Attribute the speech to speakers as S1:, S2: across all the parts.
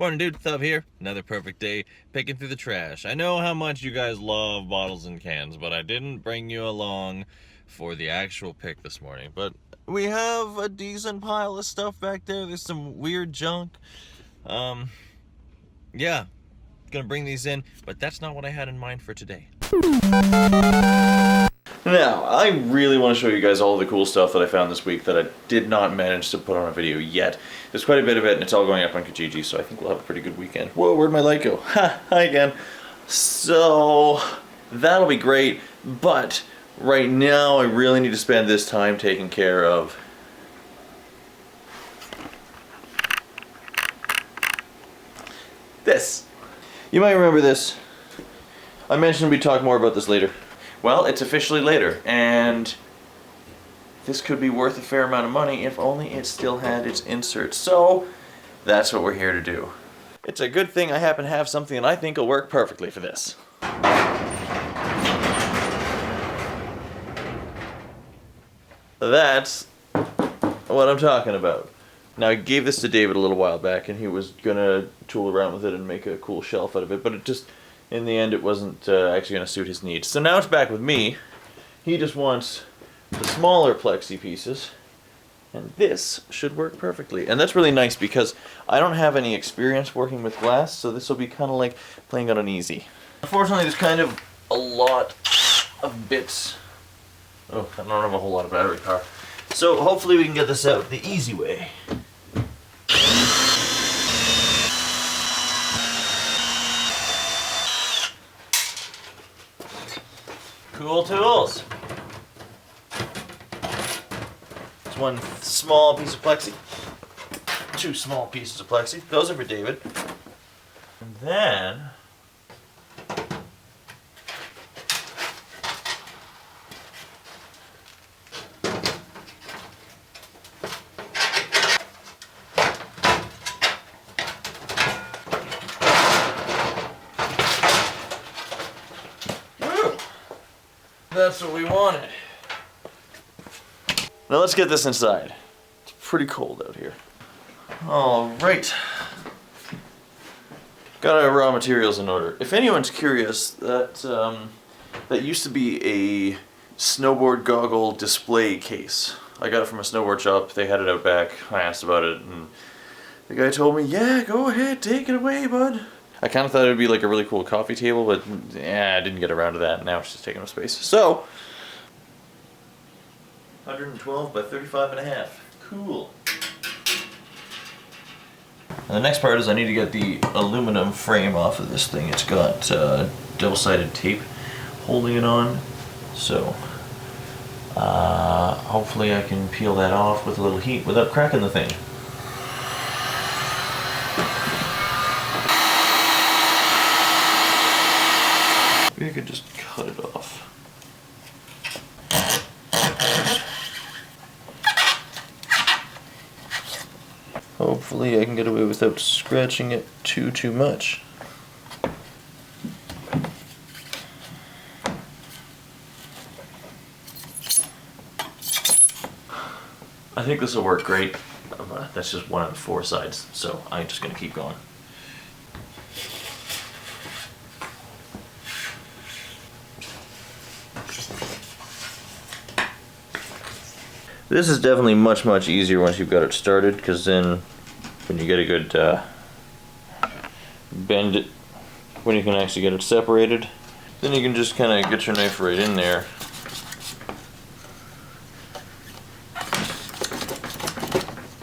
S1: Morning, dude. Thub here. Another perfect day picking through the trash. I know how much you guys love bottles and cans, but I didn't bring you along for the actual pick this morning. But we have a decent pile of stuff back there. There's some weird junk. Yeah, gonna bring these in, but that's not what I had in mind for today. Now, I really want to show you guys all the cool stuff that I found this week that I did not manage to put on a video yet. There's quite a bit of it, and it's all going up on Kijiji, so I think we'll have a pretty good weekend. Whoa, where'd my light go? Ha, hi again. So, that'll be great, but right now I really need to spend this time taking care of this. You might remember this. I mentioned we'd talk more about this later. Well, it's officially later, and this could be worth a fair amount of money if only it still had its insert. So, that's what we're here to do. It's a good thing I happen to have something that I think will work perfectly for this. That's what I'm talking about. Now, I gave this to David a little while back, and he was gonna tool around with it and make a cool shelf out of it, but it just, in the end, it wasn't actually gonna suit his needs. So now it's back with me. He just wants the smaller plexi pieces, and this should work perfectly. And that's really nice because I don't have any experience working with glass, so this will be kind of like playing out on easy. Unfortunately, there's kind of a lot of bits. Oh, I don't have a whole lot of battery power. So hopefully we can get this out the easy way. Cool tools. It's one small piece of plexi. Two small pieces of plexi. Those are for David. And then that's what we wanted. Now let's get this inside. It's pretty cold out here. All right. Got our raw materials in order. If anyone's curious, that used to be a snowboard goggle display case. I got it from a snowboard shop. They had it out back. I asked about it, and the guy told me, "Yeah, go ahead, take it away, bud." I kind of thought it would be like a really cool coffee table, but yeah, I didn't get around to that. Now it's just taking up space. So, 112 by 35 and a half. Cool. And the next part is I need to get the aluminum frame off of this thing. It's got double-sided tape holding it on. So, hopefully I can peel that off with a little heat without cracking the thing. Maybe I could just cut it off. Hopefully I can get away without scratching it too much. I think this will work great. That's just one of the four sides, so I'm just going to keep going. This is definitely much easier once you've got it started, because then when you get a good bend it, when you can actually get it separated, then you can just kind of get your knife right in there.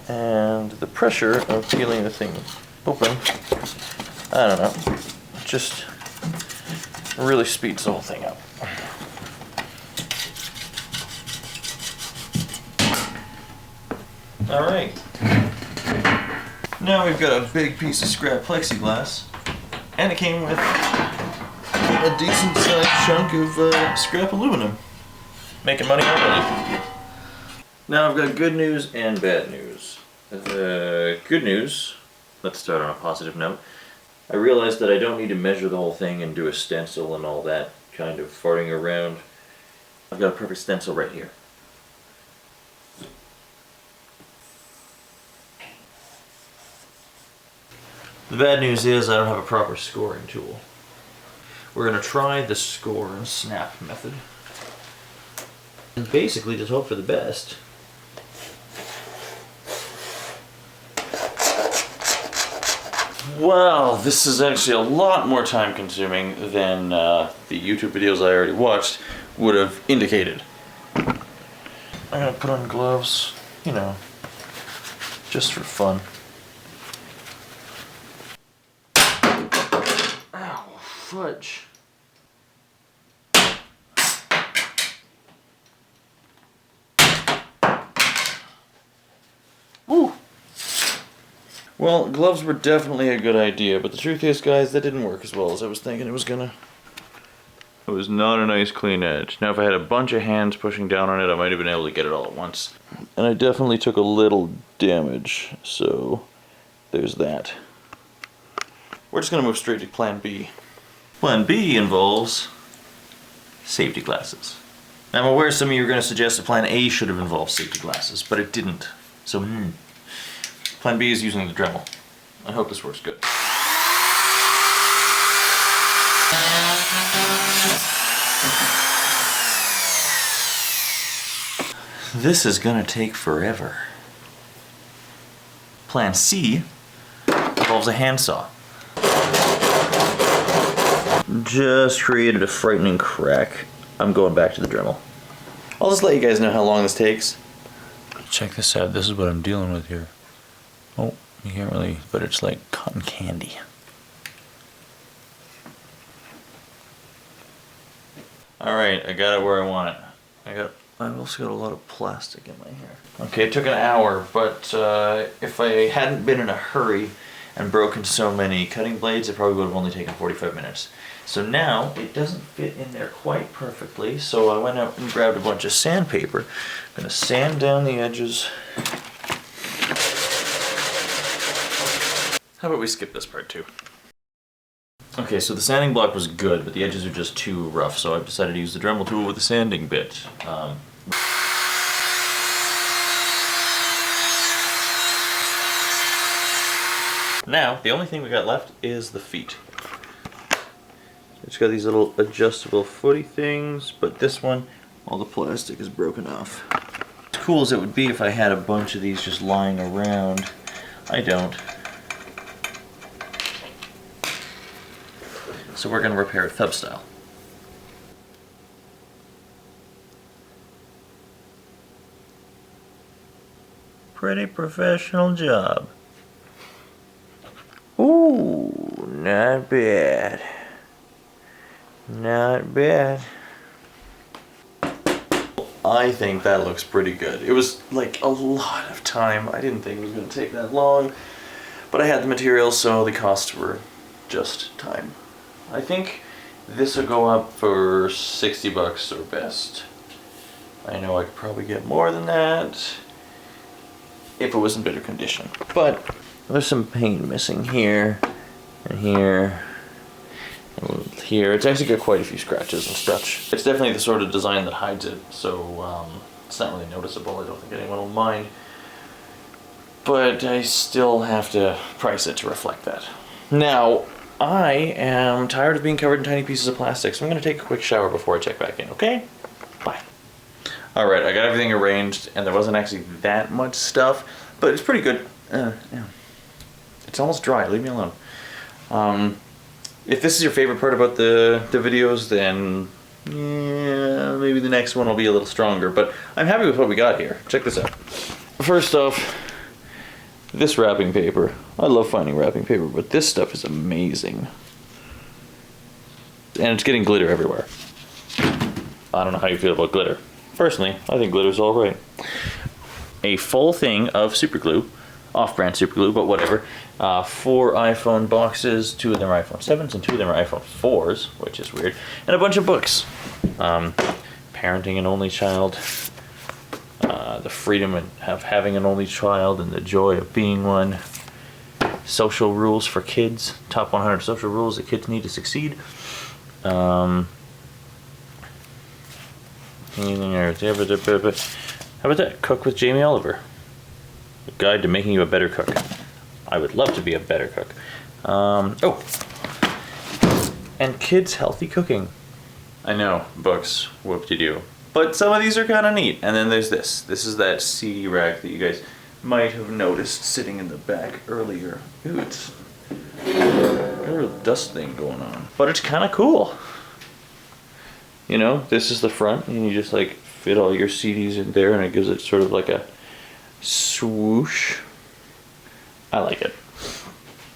S1: And the pressure of peeling the thing open, I don't know, just really speeds the whole thing up. Alright, now we've got a big piece of scrap plexiglass, and it came with a decent sized chunk of scrap aluminum. Making money already. Now I've got good news and bad news. Good news, let's start on a positive note. I realized that I don't need to measure the whole thing and do a stencil and all that kind of farting around. I've got a perfect stencil right here. The bad news is I don't have a proper scoring tool. We're gonna try the score and snap method. And basically just hope for the best. Well, this is actually a lot more time consuming than the YouTube videos I already watched would have indicated. I'm gonna put on gloves, you know, just for fun. Ow, fudge. Woo! Well, gloves were definitely a good idea, but the truth is, guys, that didn't work as well as I was thinking it was gonna. It was not a nice clean edge. Now if I had a bunch of hands pushing down on it, I might have been able to get it all at once. And I definitely took a little damage, so there's that. We're just gonna move straight to plan B. Plan B involves safety glasses. Now I'm aware some of you are gonna suggest that plan A should have involved safety glasses, but it didn't. So plan B is using the Dremel. I hope this works good. This is gonna take forever. Plan C involves a handsaw. Just created a frightening crack. I'm going back to the Dremel. I'll just let you guys know how long this takes. Check this out, this is what I'm dealing with here. Oh, you can't really, but it's like cotton candy. Alright, I got it where I want it. I've also got a lot of plastic in my hair. Okay, it took an hour, but if I hadn't been in a hurry and broken so many cutting blades, it probably would have only taken 45 minutes. So now, it doesn't fit in there quite perfectly, so I went out and grabbed a bunch of sandpaper. I'm gonna sand down the edges. How about we skip this part too? Okay, so the sanding block was good, but the edges are just too rough, so I've decided to use the Dremel tool with the sanding bit. Now, the only thing we got left is the feet. It's got these little adjustable footy things, but this one, all the plastic is broken off. As cool as it would be if I had a bunch of these just lying around, I don't. So we're gonna repair it Thub style. Pretty professional job. Ooh, not bad. Not bad. I think that looks pretty good. It was like a lot of time. I didn't think it was gonna take that long, but I had the materials, so the costs were just time. I think this will go up for 60 bucks or best. I know I could probably get more than that if it was in better condition. But there's some paint missing here and here and here. It's actually got quite a few scratches and such. It's definitely the sort of design that hides it, so it's not really noticeable. I don't think anyone will mind. But I still have to price it to reflect that. Now, I am tired of being covered in tiny pieces of plastic, so I'm going to take a quick shower before I check back in, okay? Bye. Alright, I got everything arranged, and there wasn't actually that much stuff, but it's pretty good. Yeah. It's almost dry, leave me alone. If this is your favorite part about the videos, then yeah, maybe the next one will be a little stronger, but I'm happy with what we got here. Check this out. First off, this wrapping paper. I love finding wrapping paper, but this stuff is amazing. And it's getting glitter everywhere. I don't know how you feel about glitter. Personally, I think glitter's alright. A full thing of super glue, off-brand super glue, but whatever. 4 iPhone boxes, 2 of them are iPhone 7s and 2 of them are iPhone 4s, which is weird. And a bunch of books. Parenting an only child. The freedom of having an only child and the joy of being one. Social rules for kids. Top 100 social rules that kids need to succeed. How about that? Cook with Jamie Oliver. A guide to making you a better cook. I would love to be a better cook. Oh, and kids' healthy cooking. I know, books, whoop-de-doo. But some of these are kind of neat. And then there's this. This is that CD rack that you guys might have noticed sitting in the back earlier. Ooh, it's got a real dust thing going on. But it's kind of cool. You know, this is the front, and you just like fit all your CDs in there, and it gives it sort of like a swoosh. I like it.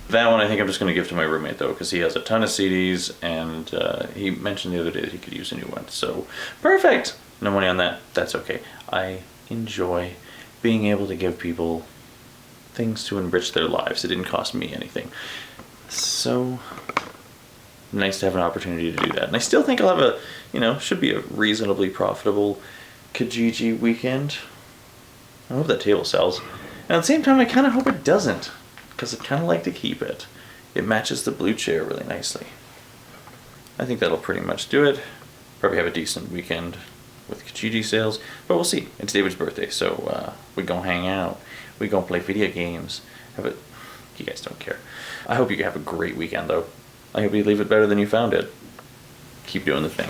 S1: That one I think I'm just going to give to my roommate though, because he has a ton of CDs, and he mentioned the other day that he could use a new one. So perfect. No money on that. That's okay. I enjoy being able to give people things to enrich their lives. It didn't cost me anything. So nice to have an opportunity to do that. And I still think I'll have a, you know, should be a reasonably profitable Kijiji weekend. I hope that table sells. And at the same time, I kind of hope it doesn't, because I'd kind of like to keep it. It matches the blue chair really nicely. I think that'll pretty much do it. Probably have a decent weekend with Kijiji sales, but we'll see. It's David's birthday, so we gonna hang out. We gonna play video games. You guys don't care. I hope you have a great weekend though. I hope you leave it better than you found it. Keep doing the thing.